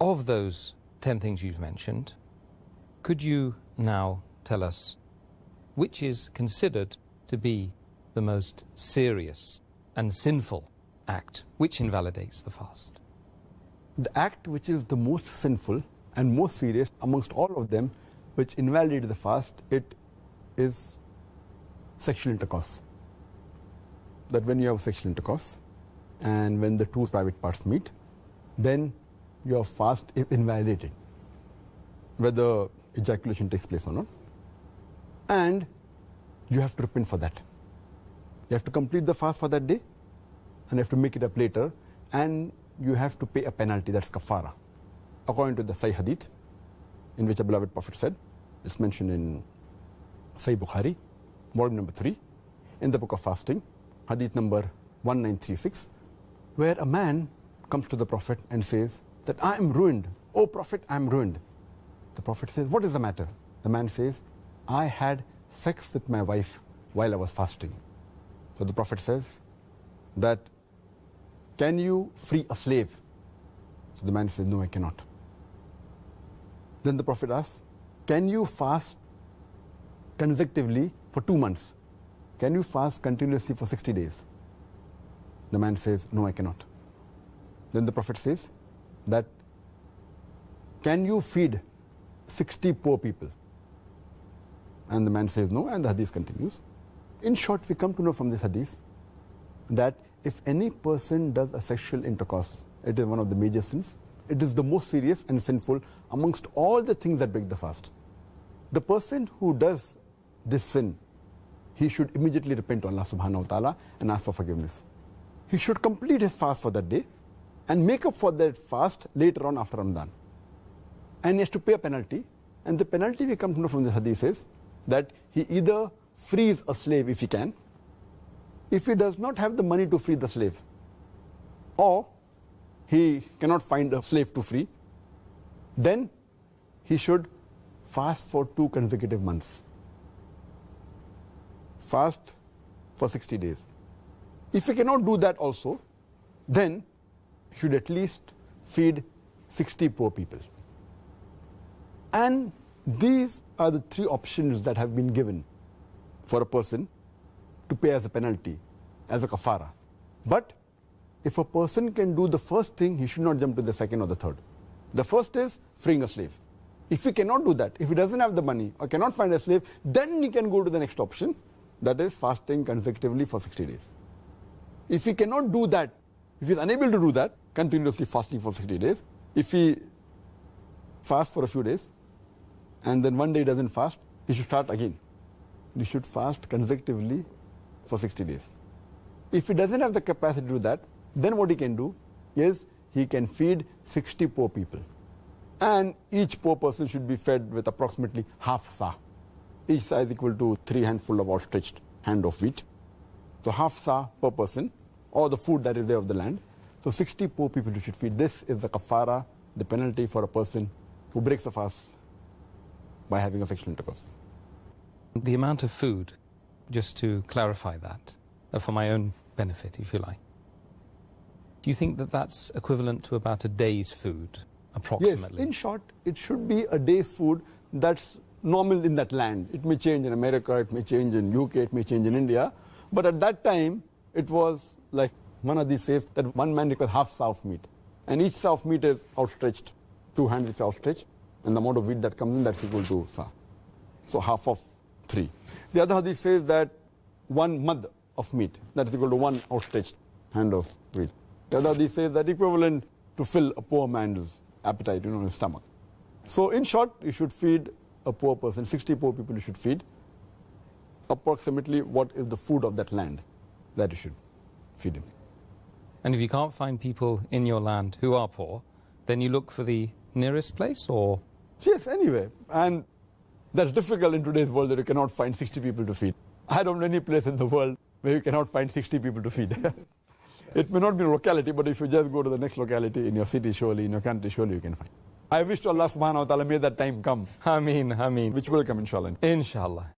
Of those 10 things you've mentioned, could you now tell us which is considered to be the most serious and sinful act which invalidates the fast? The act which is the most sinful and most serious amongst all of them, which invalidates the fast, it is sexual intercourse. That when you have sexual intercourse and when the two private parts meet, then your fast is invalidated, whether ejaculation takes place or not. And you have to repent for that. You have to complete the fast for that day and you have to make it up later, and you have to pay a penalty, that's kafara. According to the Sahih Hadith, in which a beloved Prophet said, it's mentioned in Sahih Bukhari, volume number 3, in the book of fasting, Hadith number 1936, where a man comes to the Prophet and says that I am ruined. Oh Prophet, I am ruined. The Prophet says, what is the matter? The man says, I had sex with my wife while I was fasting. So the Prophet says that, can you free a slave? So the man says, no, I cannot. Then the Prophet asks, can you fast consecutively for 2 months? Can you fast continuously for 60 days? The man says, no, I cannot. Then the Prophet says that, can you feed 60 poor people? And the man says no, and the hadith continues. In short, we come to know from this hadith that if any person does a sexual intercourse, it is one of the major sins. It is the most serious and sinful amongst all the things that break the fast. The person who does this sin, he should immediately repent to Allah subhanahu wa ta'ala and ask for forgiveness. He should complete his fast for that day and make up for that fast later on after Ramadan. And he has to pay a penalty. And the penalty we come to know from the hadith is that he either frees a slave if he can, if he does not have the money to free the slave, or he cannot find a slave to free, then he should fast for 2 consecutive months. Fast for 60 days. If he cannot do that also, then he should at least feed 60 poor people. And these are the 3 options that have been given for a person to pay as a penalty, as a kafara. But if a person can do the first thing, he should not jump to the second or the third. The first is freeing a slave. If he cannot do that, if he doesn't have the money or cannot find a slave, then he can go to the next option, that is fasting consecutively for 60 days. If he cannot do that, if he is unable to do that, continuously fasting for 60 days, if he fasts for a few days and then one day he doesn't fast, he should start again. He should fast consecutively for 60 days. If he doesn't have the capacity to do that, then what he can do is he can feed 60 poor people. And each poor person should be fed with approximately half sa. Each sa is equal to 3 handfuls of outstretched hand of wheat. So half sa per person, or the food that is there of the land. So 60 poor people you should feed. This is the kafara, the penalty for a person who breaks a fast by having a sexual intercourse. The amount of food, just to clarify that, for my own benefit, if you like, do you think that that's equivalent to about a day's food, approximately? Yes, in short, it should be a day's food that's normal in that land. It may change in America, it may change in UK, it may change in India. But at that time, it was like one of these says that one man requires half sa of meat. And each sa of meat is outstretched. 2 hands is outstretched. And the amount of wheat that comes in, that's equal to sa. So half of 3. The other hadith says that 1 mud of meat, that is equal to 1 outstretched hand of wheat. The other hadith says that equivalent to fill a poor man's appetite, his stomach. So in short, you should feed a poor person, 60 poor people you should feed, approximately what is the food of that land that you should feed him. And if you can't find people in your land who are poor, then you look for the nearest place, or? Yes, anyway. And that's difficult in today's world that you cannot find 60 people to feed. I don't know any place in the world where you cannot find 60 people to feed. It may not be a locality, but if you just go to the next locality in your city, surely, in your country, surely you can find. I wish to Allah subhanahu wa ta'ala may that time come. Ameen, ameen. Which will come, inshallah. Inshallah.